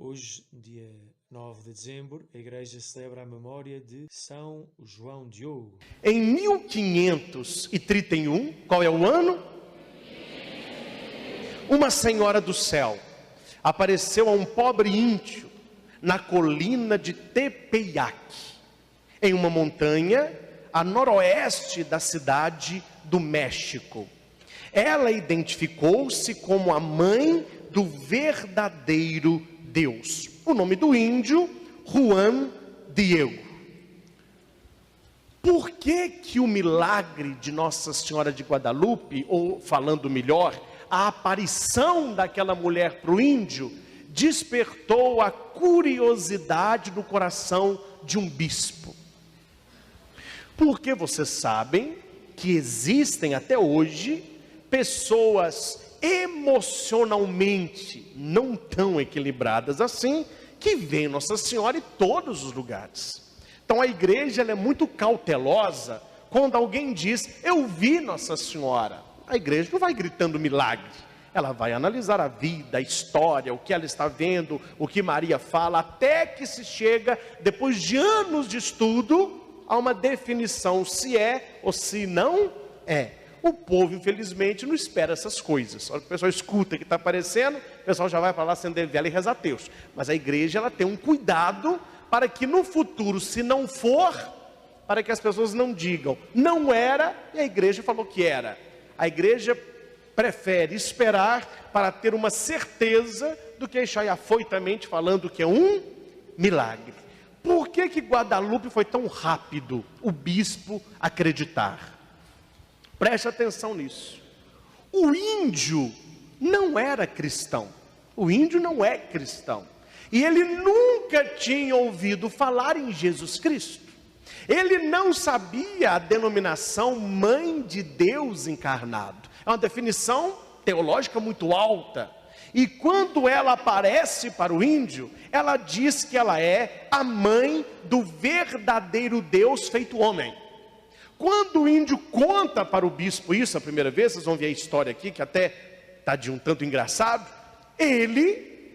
Hoje, dia 9 de dezembro, a Igreja celebra a memória de São João Diogo. Em 1531, qual é o ano? Uma senhora do céu apareceu a um pobre índio na colina de Tepeyac, em uma montanha a noroeste da cidade do México. Ela identificou-se como a mãe do verdadeiro Deus. O nome do índio, Juan Diego. Por que o milagre de Nossa Senhora de Guadalupe, ou falando melhor, a aparição daquela mulher para o índio, despertou a curiosidade no coração de um bispo? Porque vocês sabem que existem até hoje pessoas emocionalmente não tão equilibradas assim, que veem Nossa Senhora em todos os lugares. Então a igreja ela é muito cautelosa quando alguém diz, eu vi Nossa Senhora. A igreja não vai gritando milagre, ela vai analisar a vida, a história, o que ela está vendo, o que Maria fala, até que se chega, depois de anos de estudo, a uma definição se é ou se não é. O povo, infelizmente, não espera essas coisas. O pessoal escuta que está aparecendo, o pessoal já vai para lá acender vela e rezar a Deus. Mas a igreja ela tem um cuidado para que no futuro, se não for, para que as pessoas não digam, não era, e a igreja falou que era. A igreja prefere esperar para ter uma certeza do que deixar afoitamente falando que é um milagre. Por que Guadalupe foi tão rápido o bispo acreditar? Preste atenção nisso. O índio não era cristão. O índio não é cristão. E ele nunca tinha ouvido falar em Jesus Cristo. Ele não sabia a denominação Mãe de Deus encarnado. É uma definição teológica muito alta. E quando ela aparece para o índio, ela diz que ela é a mãe do verdadeiro Deus feito homem. Quando o índio conta para o bispo isso a primeira vez, vocês vão ver a história aqui, que até está de um tanto engraçado,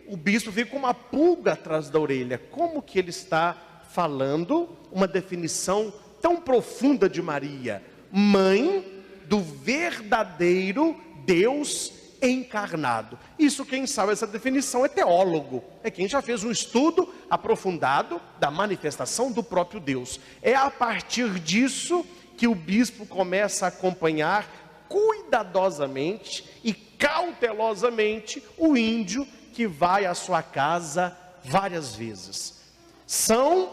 o bispo fica com uma pulga atrás da orelha. Como que ele está falando uma definição tão profunda de Maria? Mãe do verdadeiro Deus encarnado. Isso quem sabe essa definição é teólogo, é quem já fez um estudo aprofundado da manifestação do próprio Deus. É a partir disso que o bispo começa a acompanhar cuidadosamente e cautelosamente o índio que vai à sua casa várias vezes. São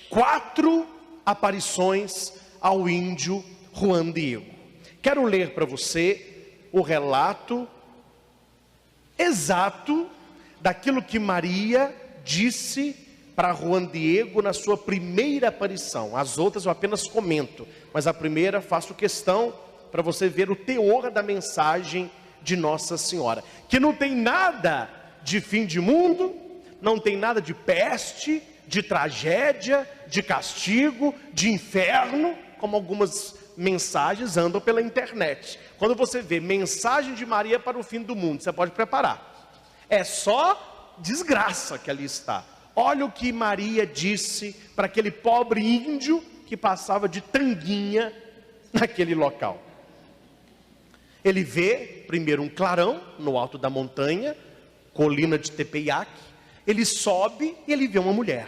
4 aparições ao índio Juan Diego. Quero ler para você o relato exato daquilo que Maria disse para Juan Diego na sua primeira aparição. As outras eu apenas comento, mas a primeira faço questão para você ver o teor da mensagem de Nossa Senhora, que não tem nada de fim de mundo, não tem nada de peste, de tragédia, de castigo, de inferno, como algumas mensagens andam pela internet. Quando você vê mensagem de Maria para o fim do mundo, você pode preparar. É só desgraça que ali está. Olha o que Maria disse para aquele pobre índio que passava de tanguinha naquele local. Ele vê primeiro um clarão no alto da montanha, colina de Tepeyac. Ele sobe e ele vê uma mulher.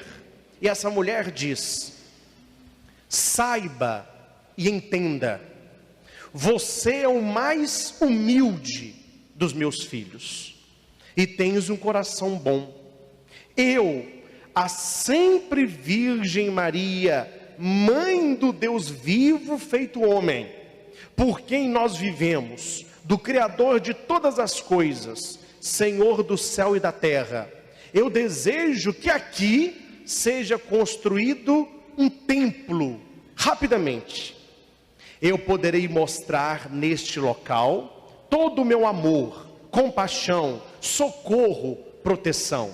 E essa mulher diz: saiba e entenda, você é o mais humilde dos meus filhos e tens um coração bom. Eu, a sempre Virgem Maria, mãe do Deus vivo feito homem, por quem nós vivemos, do Criador de todas as coisas, Senhor do céu e da terra, eu desejo que aqui seja construído um templo, rapidamente. Eu poderei mostrar neste local todo o meu amor, compaixão, socorro, proteção.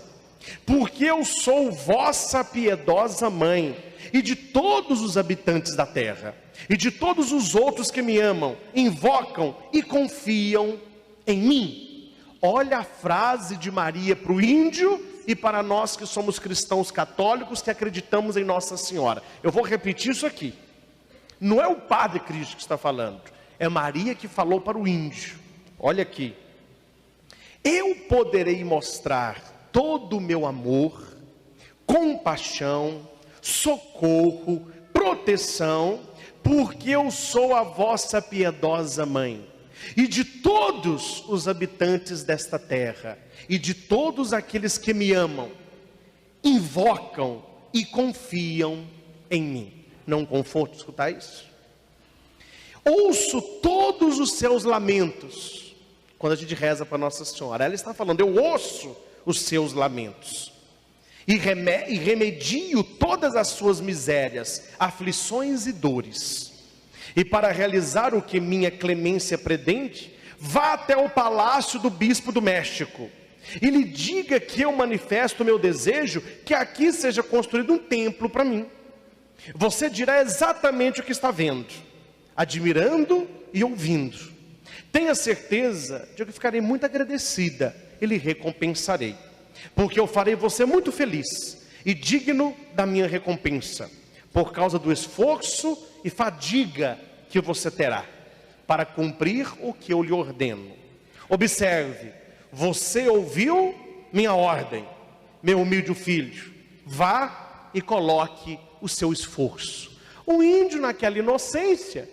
Porque eu sou vossa piedosa mãe, e de todos os habitantes da terra, e de todos os outros que me amam, invocam e confiam em mim. Olha a frase de Maria para o índio e para nós que somos cristãos católicos que acreditamos em Nossa Senhora. Eu vou repetir isso aqui. Não é o Padre Cristo que está falando, é Maria que falou para o índio. Olha aqui. Eu poderei mostrar todo o meu amor, compaixão, socorro, proteção, porque eu sou a vossa piedosa mãe, e de todos os habitantes desta terra, e de todos aqueles que me amam, invocam e confiam em mim. Não conforto escutar isso? Ouço todos os seus lamentos. Quando a gente reza para Nossa Senhora, ela está falando, eu ouço os seus lamentos, e remedio todas as suas misérias, aflições e dores. E para realizar o que minha clemência pretende, vá até o palácio do bispo do México, e lhe diga que eu manifesto o meu desejo, que aqui seja construído um templo para mim. Você dirá exatamente o que está vendo, admirando e ouvindo. Tenha certeza de que ficarei muito agradecida e lhe recompensarei, porque eu farei você muito feliz e digno da minha recompensa, por causa do esforço e fadiga que você terá para cumprir o que eu lhe ordeno. Observe, você ouviu minha ordem, meu humilde filho, vá e coloque o seu esforço. O índio, naquela inocência,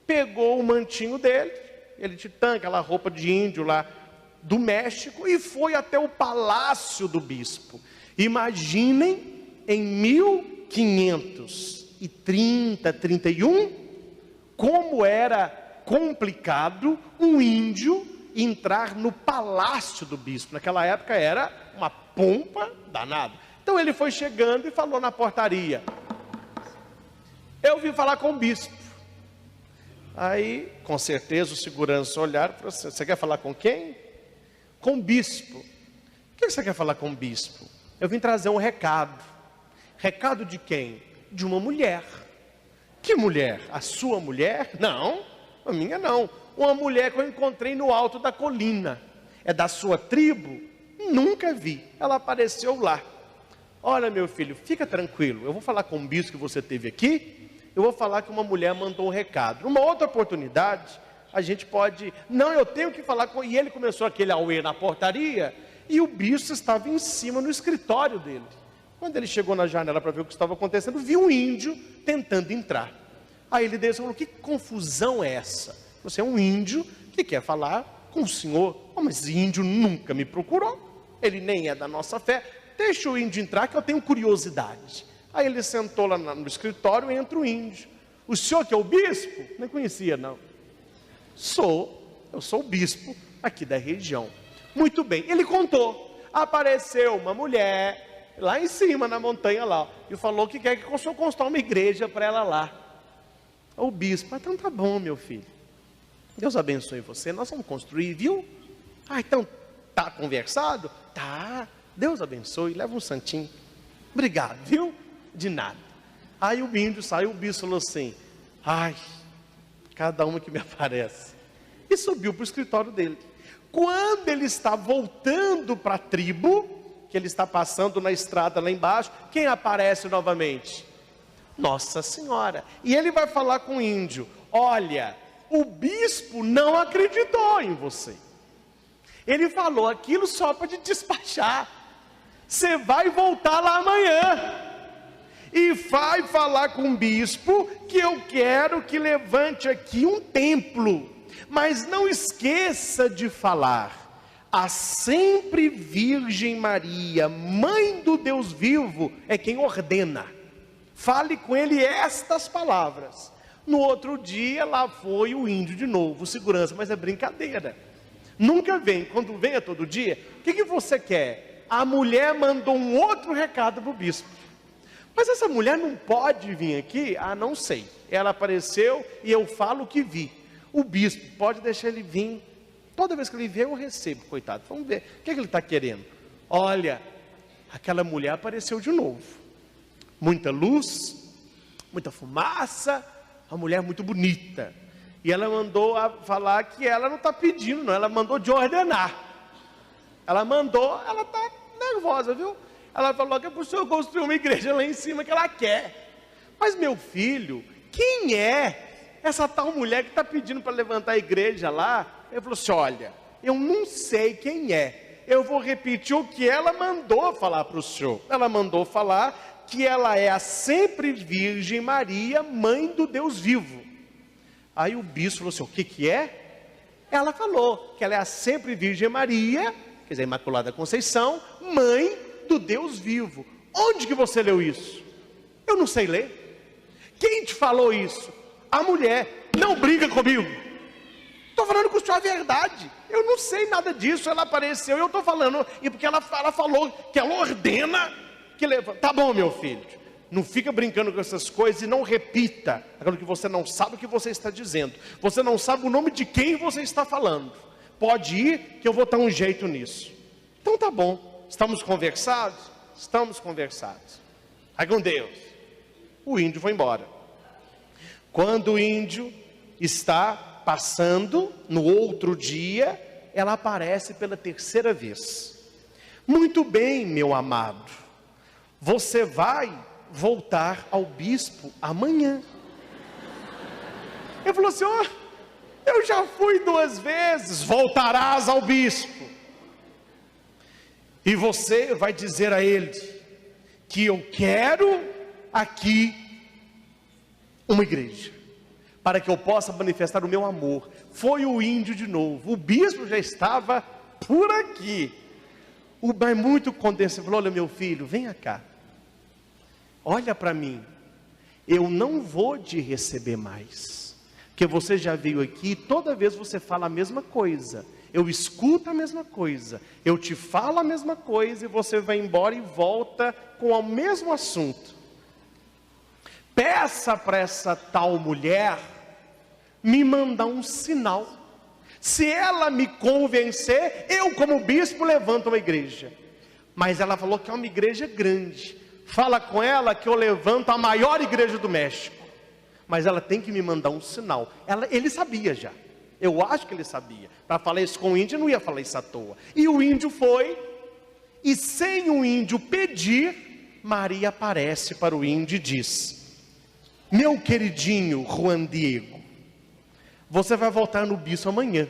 pegou o mantinho dele, ele tinha aquela roupa de índio lá do México, e foi até o palácio do bispo. Imaginem, em 1530, 31, como era complicado um índio entrar no palácio do bispo. Naquela época era uma pompa danada. Então ele foi chegando e falou na portaria, eu vim falar com o bispo. Aí, com certeza, o segurança olharam e falou assim, você quer falar com quem? Com o bispo. O que você quer falar com o bispo? Eu vim trazer um recado. Recado de quem? De uma mulher. Que mulher? A sua mulher? Não, a minha não. Uma mulher que eu encontrei no alto da colina. É da sua tribo? Nunca vi. Ela apareceu lá. Olha, meu filho, fica tranquilo. Eu vou falar com o bispo que você teve aqui. Eu vou falar que uma mulher mandou um recado. Numa outra oportunidade, a gente pode... Não, eu tenho que falar com... E ele começou aquele auê na portaria, e o bispo estava em cima no escritório dele. Quando ele chegou na janela para ver o que estava acontecendo, viu um índio tentando entrar. Aí ele desceu e falou, que confusão é essa? Você é um índio que quer falar com o senhor. Oh, mas índio nunca me procurou. Ele nem é da nossa fé. Deixa o índio entrar que eu tenho curiosidade. Aí ele sentou lá no escritório e entra o índio. O senhor que é o bispo? Nem conhecia, não. Eu sou o bispo aqui da região. Muito bem, ele contou. Apareceu uma mulher lá em cima na montanha lá, e falou que quer que o senhor construa uma igreja para ela lá. O bispo, então tá bom, meu filho. Deus abençoe você, nós vamos construir, viu? Então tá conversado? Tá, Deus abençoe, leva um santinho. Obrigado, viu? De nada. Aí o índio saiu, o bispo falou assim, cada uma que me aparece. E subiu para o escritório dele. Quando ele está voltando para a tribo, que ele está passando na estrada lá embaixo, quem aparece novamente? Nossa Senhora. E ele vai falar com o índio, olha, o bispo não acreditou em você. Ele falou aquilo só para te despachar. Você vai voltar lá amanhã. E vai falar com o bispo que eu quero que levante aqui um templo. Mas não esqueça de falar, a sempre Virgem Maria, Mãe do Deus vivo, é quem ordena. Fale com ele estas palavras. No outro dia, lá foi o índio de novo, segurança, mas é brincadeira. Nunca vem, quando vem é todo dia. O que você quer? A mulher mandou um outro recado para o bispo. Mas essa mulher não pode vir aqui? Não sei. Ela apareceu e eu falo que vi. O bispo pode deixar ele vir. Toda vez que ele vier eu recebo, coitado. Vamos ver, o que ele está querendo? Olha, aquela mulher apareceu de novo. Muita luz, muita fumaça, uma mulher muito bonita. E ela mandou falar que ela não está pedindo, não. Ela mandou de ordenar. Ela mandou, ela está nervosa, viu? Ela falou que é para o senhor construir uma igreja lá em cima que ela quer. Mas meu filho, quem é essa tal mulher que está pedindo para levantar a igreja lá? Ele falou assim, olha, eu não sei quem é. Eu vou repetir o que ela mandou falar para o senhor. Ela mandou falar que ela é a sempre Virgem Maria, mãe do Deus vivo. Aí o bispo falou assim, o que é? Ela falou que ela é a sempre Virgem Maria, quer dizer, Imaculada Conceição, mãe do Deus vivo. Onde que você leu isso? Eu não sei ler. Quem te falou isso? A mulher. Não briga comigo. Estou falando com o senhor a verdade. Eu não sei nada disso. Ela apareceu e eu estou falando. E porque ela falou que ela ordena que leva. Tá bom, meu filho. Não fica brincando com essas coisas e não repita aquilo que você não sabe o que você está dizendo. Você não sabe o nome de quem você está falando. Pode ir que eu vou dar um jeito nisso. Então tá bom. Estamos conversados? Estamos conversados. Vai com Deus. O índio foi embora. Quando o índio está passando, no outro dia, ela aparece pela terceira vez. Muito bem, meu amado. Você vai voltar ao bispo amanhã. Ele falou assim, ó, eu já fui 2 vezes, voltarás ao bispo. E você vai dizer a ele que eu quero aqui uma igreja, para que eu possa manifestar o meu amor. Foi o índio de novo, o bispo já estava por aqui. Mas muito contente, falou, olha meu filho, venha cá. Olha para mim, eu não vou te receber mais, porque você já veio aqui e toda vez você fala a mesma coisa, eu escuto a mesma coisa, eu te falo a mesma coisa e você vai embora e volta com o mesmo assunto. Peça para essa tal mulher me mandar um sinal, se ela me convencer, eu como bispo levanto uma igreja. Mas ela falou que é uma igreja grande. Fala com ela que eu levanto a maior igreja do México. Mas ela tem que me mandar um sinal. Ele sabia já. Eu acho que ele sabia. Para falar isso com o índio, eu não ia falar isso à toa. E o índio foi. E sem o índio pedir, Maria aparece para o índio e diz: meu queridinho Juan Diego, você vai voltar no bispo amanhã.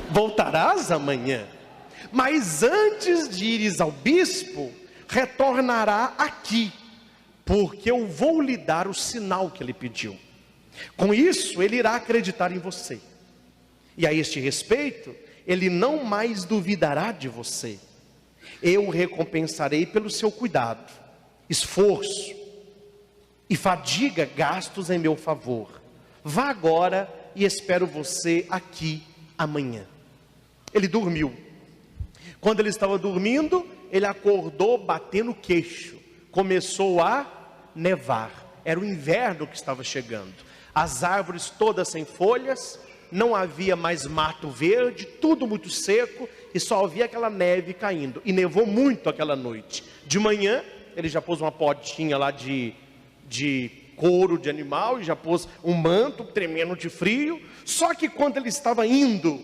Voltarás amanhã. Mas antes de ires ao bispo, retornará aqui, porque eu vou lhe dar o sinal que ele pediu. Com isso, ele irá acreditar em você. E a este respeito, ele não mais duvidará de você. Eu o recompensarei pelo seu cuidado, esforço e fadiga gastos em meu favor. Vá agora e espero você aqui amanhã. Ele dormiu. Quando ele estava dormindo, ele acordou batendo o queixo. Começou a nevar. Era o inverno que estava chegando. As árvores todas sem folhas, não havia mais mato verde, tudo muito seco, e só havia aquela neve caindo. E nevou muito aquela noite. De manhã, ele já pôs uma potinha lá de couro de animal, e já pôs um manto tremendo de frio. Só que quando ele estava indo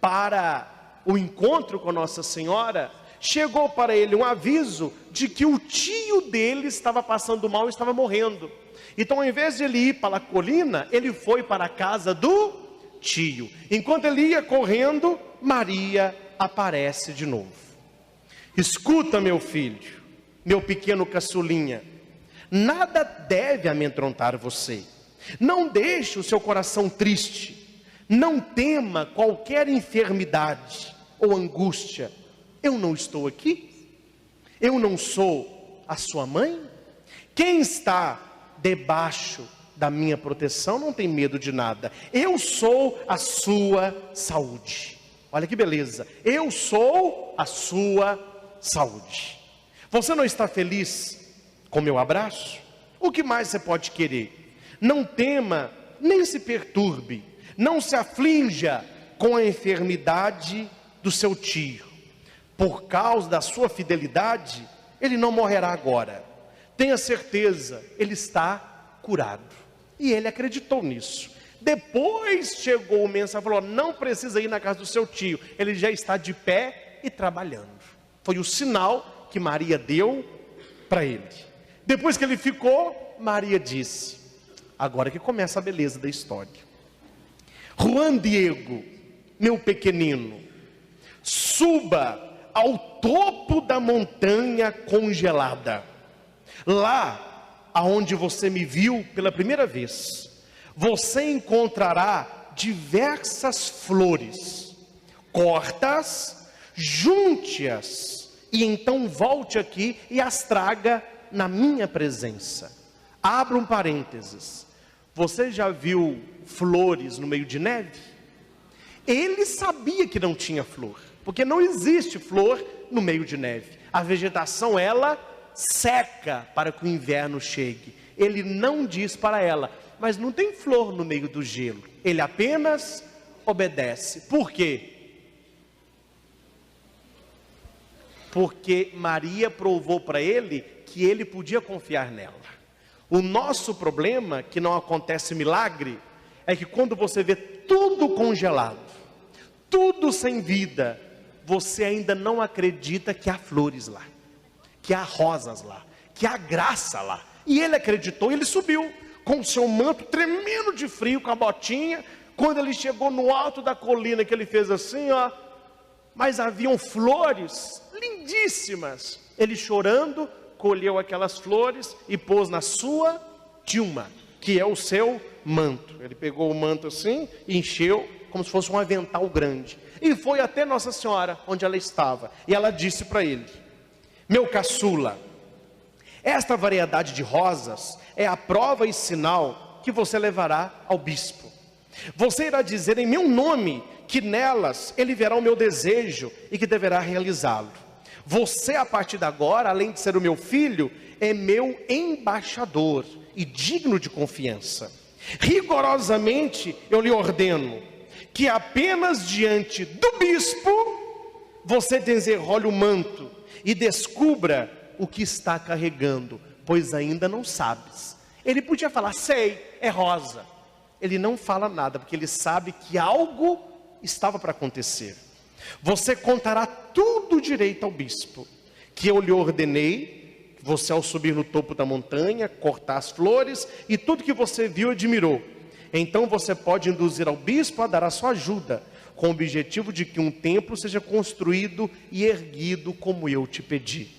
para o encontro com Nossa Senhora, chegou para ele um aviso de que o tio dele estava passando mal e estava morrendo. Então, ao invés de ele ir para a colina, ele foi para a casa do tio. Enquanto ele ia correndo, Maria aparece de novo. Escuta, meu filho, meu pequeno caçulinha, nada deve amedrontar você. Não deixe o seu coração triste. Não tema qualquer enfermidade ou angústia. Eu não estou aqui? Eu não sou a sua mãe? Quem está debaixo da minha proteção não tem medo de nada. Eu sou a sua saúde. Olha que beleza. Eu sou a sua saúde. Você não está feliz com meu abraço? O que mais você pode querer? Não tema, nem se perturbe. Não se aflinja com a enfermidade do seu tio. Por causa da sua fidelidade, ele não morrerá agora. Tenha certeza, ele está curado. E ele acreditou nisso. Depois chegou o mensageiro e falou: não precisa ir na casa do seu tio, ele já está de pé e trabalhando. Foi o sinal que Maria deu para ele. Depois que ele ficou, Maria disse: agora que começa a beleza da história. Juan Diego, meu pequenino, suba ao topo da montanha congelada. Lá aonde você me viu pela primeira vez, você encontrará diversas flores. Corta-as, junte-as e então volte aqui e as traga na minha presença. Abra um parênteses. Você já viu flores no meio de neve? Ele sabia que não tinha flor, porque não existe flor no meio de neve. A vegetação, ela seca para que o inverno chegue. Ele não diz para ela: mas não tem flor no meio do gelo. Ele apenas obedece. Por quê? Porque Maria provou para ele que ele podia confiar nela. O nosso problema, que não acontece milagre, é que quando você vê tudo congelado, tudo sem vida, você ainda não acredita que há flores lá, que há rosas lá, que há graça lá. E ele acreditou, ele subiu com o seu manto tremendo de frio, com a botinha. Quando ele chegou no alto da colina, que ele fez assim, ó, mas haviam flores lindíssimas. Ele, chorando, colheu aquelas flores e pôs na sua tilma, que é o seu manto. Ele pegou o manto assim, encheu como se fosse um avental grande, e foi até Nossa Senhora, onde ela estava. E ela disse para ele: meu caçula, esta variedade de rosas é a prova e sinal que você levará ao bispo. Você irá dizer em meu nome que nelas ele verá o meu desejo e que deverá realizá-lo. Você, a partir de agora, além de ser o meu filho, é meu embaixador e digno de confiança. Rigorosamente eu lhe ordeno que apenas diante do bispo você desenrole o manto e descubra o que está carregando, pois ainda não sabes. Ele podia falar: sei, é rosa. Ele não fala nada, porque ele sabe que algo estava para acontecer. Você contará tudo direito ao bispo, que eu lhe ordenei, você ao subir no topo da montanha, cortar as flores, e tudo que você viu admirou. Então você pode induzir ao bispo a dar a sua ajuda, com o objetivo de que um templo seja construído e erguido como eu te pedi.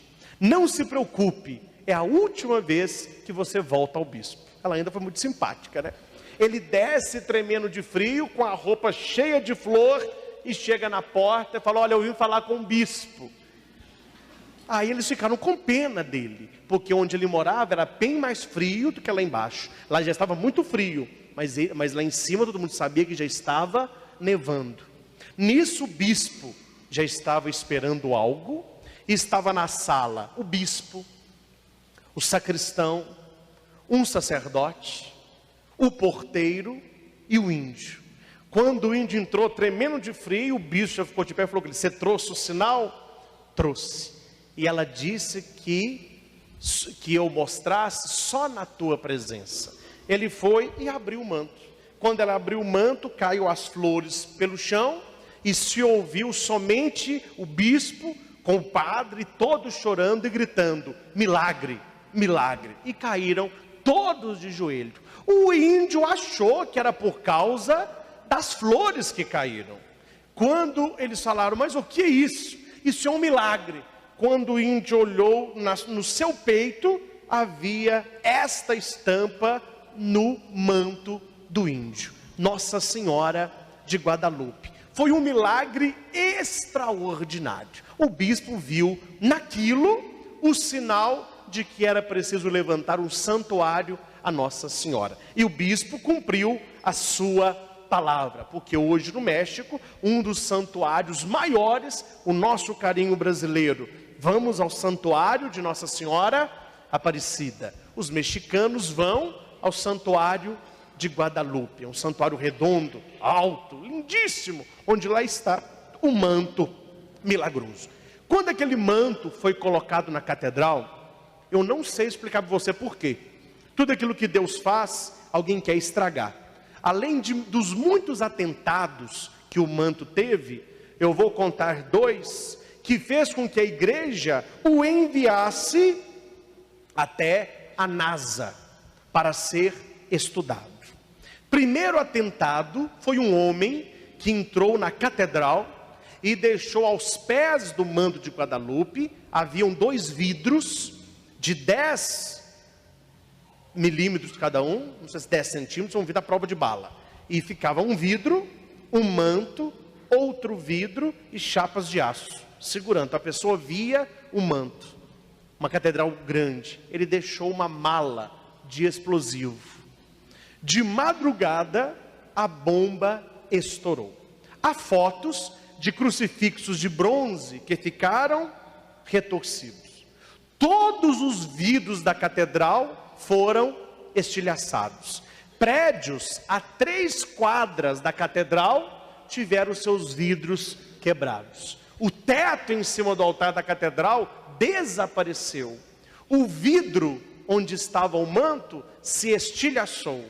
Não se preocupe, é a última vez que você volta ao bispo. Ela ainda foi muito simpática, né? Ele desce tremendo de frio, com a roupa cheia de flor, e chega na porta e fala: olha, eu vim falar com o bispo. Aí eles ficaram com pena dele, porque onde ele morava era bem mais frio do que lá embaixo. Lá já estava muito frio, mas lá em cima todo mundo sabia que já estava nevando. Nisso o bispo já estava esperando algo, e estava na sala o bispo, o sacristão, um sacerdote, o porteiro e o índio. Quando o índio entrou tremendo de frio, o bispo já ficou de pé e falou: você trouxe o sinal? Trouxe. E ela disse que eu mostrasse só na tua presença. Ele foi e abriu o manto. Quando ela abriu o manto, caiu as flores pelo chão, e se ouviu somente o bispo com o padre, todos chorando e gritando: milagre, milagre. E caíram todos de joelho. O índio achou que era por causa das flores que caíram. Quando eles falaram: mas o que é isso? Isso é um milagre. Quando o índio olhou no seu peito, havia esta estampa no manto do índio: Nossa Senhora de Guadalupe. Foi um milagre extraordinário. O bispo viu naquilo o sinal de que era preciso levantar um santuário a Nossa Senhora. E o bispo cumpriu a sua palavra, porque hoje no México, um dos santuários maiores, o nosso carinho brasileiro, vamos ao santuário de Nossa Senhora Aparecida. Os mexicanos vão ao santuário de Guadalupe, é um santuário redondo, alto, lindíssimo, onde lá está o manto milagroso. Quando aquele manto foi colocado na catedral, eu não sei explicar para você por quê. Tudo aquilo que Deus faz, alguém quer estragar. dos muitos atentados que o manto teve, eu vou contar 2, que fez com que a igreja o enviasse até a NASA, para ser estudado. Primeiro atentado foi um homem que entrou na catedral e deixou aos pés do manto de Guadalupe, haviam 2 vidros de 10 milímetros cada um, não sei se 10 centímetros, um vidro à prova de bala. E ficava um vidro, um manto, outro vidro e chapas de aço, segurando. A pessoa via o manto, uma catedral grande. Ele deixou uma mala de explosivo. De madrugada, a bomba estourou. Há fotos de crucifixos de bronze que ficaram retorcidos. Todos os vidros da catedral foram estilhaçados. Prédios a 3 quadras da catedral tiveram seus vidros quebrados. O teto em cima do altar da catedral desapareceu. O vidro onde estava o manto se estilhaçou.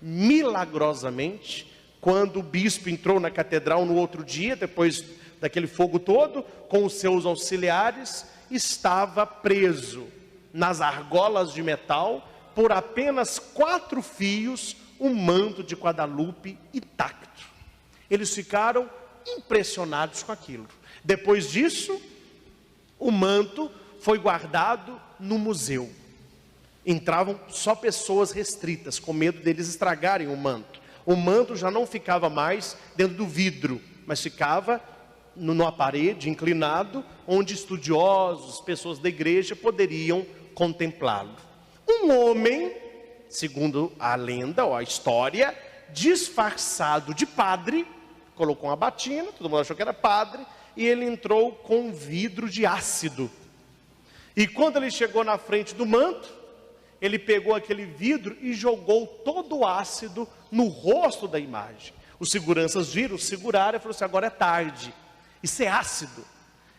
Milagrosamente, quando o bispo entrou na catedral no outro dia, depois daquele fogo todo, com os seus auxiliares, estava preso nas argolas de metal, por apenas 4 fios, um manto de Guadalupe intacto. Eles ficaram impressionados com aquilo. Depois disso, o manto foi guardado no museu. Entravam só pessoas restritas, com medo deles estragarem o manto. O manto já não ficava mais dentro do vidro, mas ficava numa parede, inclinado, onde estudiosos, pessoas da igreja poderiam contemplá-lo. Um homem, segundo a lenda ou a história, disfarçado de padre, colocou uma batina, todo mundo achou que era padre, e ele entrou com um vidro de ácido. E quando ele chegou na frente do manto, ele pegou aquele vidro e jogou todo o ácido no rosto da imagem. Os seguranças viram, seguraram e falaram assim: agora é tarde, isso é ácido.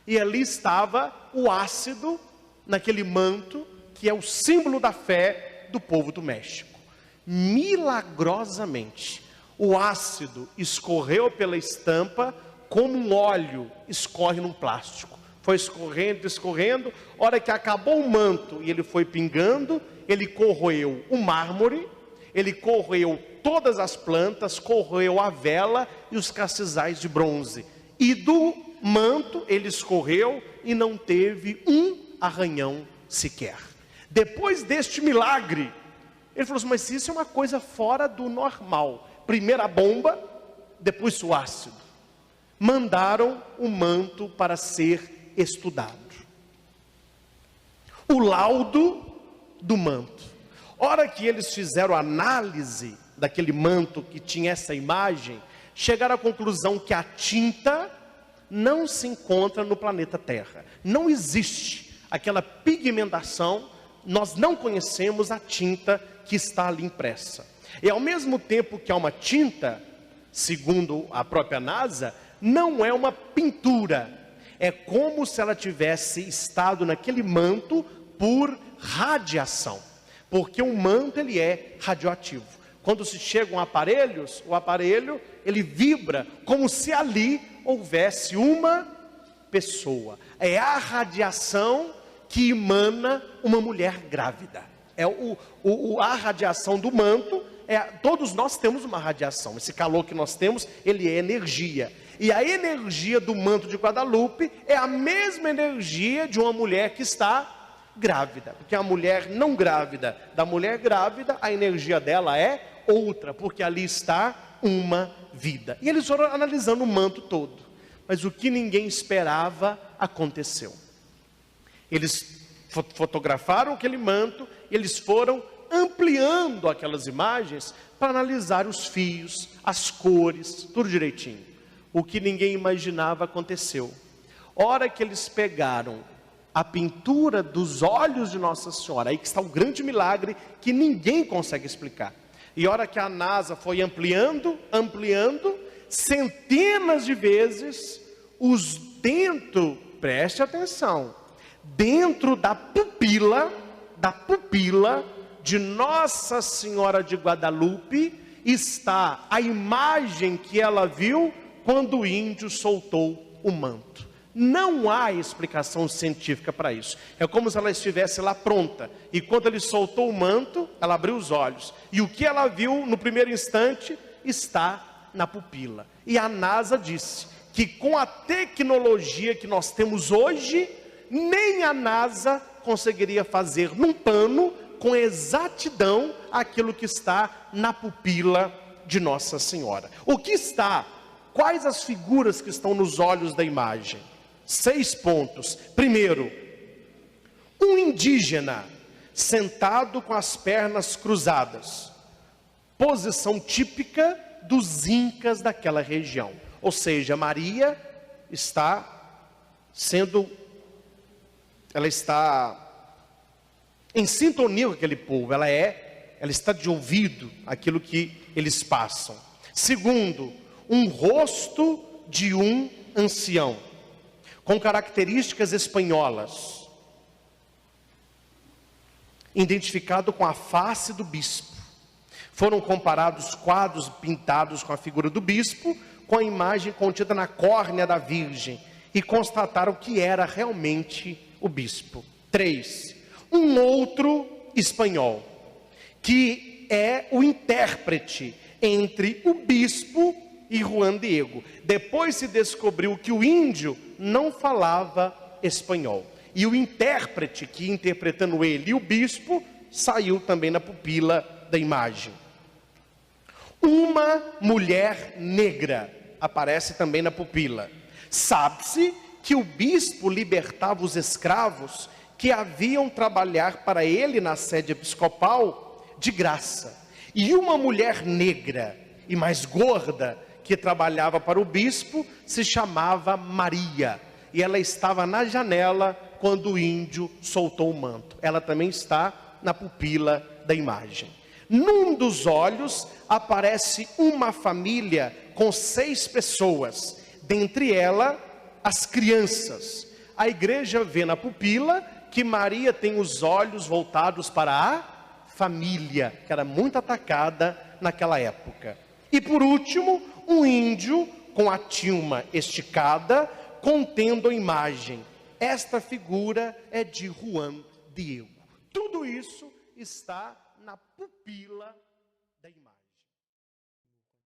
E ali estava o ácido naquele manto, que é o símbolo da fé do povo do México. Milagrosamente, o ácido escorreu pela estampa como um óleo escorre num plástico. Foi escorrendo, escorrendo. Hora que acabou o manto e ele foi pingando, ele corroeu o mármore, ele corroeu todas as plantas, corroeu a vela e os castiçais de bronze. E do manto ele escorreu e não teve um arranhão sequer. Depois deste milagre, ele falou assim: mas isso é uma coisa fora do normal. Primeiro a bomba, depois o ácido. Mandaram o manto para ser estudado. O laudo do manto. Hora que eles fizeram análise daquele manto que tinha essa imagem, chegaram à conclusão que a tinta não se encontra no planeta Terra. Não existe aquela pigmentação, nós não conhecemos a tinta que está ali impressa. E ao mesmo tempo que há uma tinta, segundo a própria NASA, não é uma pintura. É como se ela tivesse estado naquele manto por radiação. Porque o manto ele é radioativo. Quando se chegam aparelhos, o aparelho ele vibra como se ali houvesse uma pessoa. É a radiação que emana uma mulher grávida. É a radiação do manto. Todos nós temos uma radiação. Esse calor que nós temos, ele é energia. E a energia do manto de Guadalupe é a mesma energia de uma mulher que está grávida. Porque a mulher não grávida, da mulher grávida, a energia dela é outra, porque ali está uma vida. E eles foram analisando o manto todo. Mas o que ninguém esperava aconteceu. Eles fotografaram aquele manto, e eles foram ampliando aquelas imagens para analisar os fios, as cores, tudo direitinho. O que ninguém imaginava aconteceu. Hora que eles pegaram a pintura dos olhos de Nossa Senhora, aí que está o grande milagre que ninguém consegue explicar. E hora que a NASA foi ampliando, centenas de vezes, preste atenção, dentro da pupila de Nossa Senhora de Guadalupe, está a imagem que ela viu quando o índio soltou o manto. Não há explicação científica para isso. É como se ela estivesse lá pronta. E quando ele soltou o manto, ela abriu os olhos. E o que ela viu no primeiro instante está na pupila. E a NASA disse que com a tecnologia que nós temos hoje, nem a NASA conseguiria fazer num pano com exatidão aquilo que está na pupila de Nossa Senhora. O que está? Quais as figuras que estão nos olhos da imagem? 6 pontos. Primeiro, um indígena sentado com as pernas cruzadas, posição típica dos incas daquela região. Ou seja, Maria ela está em sintonia com aquele povo, ela está de ouvido aquilo que eles passam. Segundo, um rosto de um ancião, com características espanholas, identificado com a face do bispo. Foram comparados quadros pintados com a figura do bispo, com a imagem contida na córnea da Virgem, e constataram que era realmente o bispo. 3. Um outro espanhol, que é o intérprete entre o bispo e Juan Diego. Depois se descobriu que o índio não falava espanhol. E o intérprete que interpretando ele e o bispo, saiu também na pupila da imagem. Uma mulher negra aparece também na pupila. Sabe-se que o bispo libertava os escravos que haviam trabalhar para ele na sede episcopal de graça. E uma mulher negra e mais gorda que trabalhava para o bispo se chamava Maria. E ela estava na janela quando o índio soltou o manto. Ela também está na pupila da imagem. Num dos olhos aparece uma família com 6 pessoas, dentre elas as crianças. A igreja vê na pupila que Maria tem os olhos voltados para a família, que era muito atacada naquela época. E por último, um índio com a tilma esticada, contendo a imagem. Esta figura é de Juan Diego. Tudo isso está na pupila da imagem.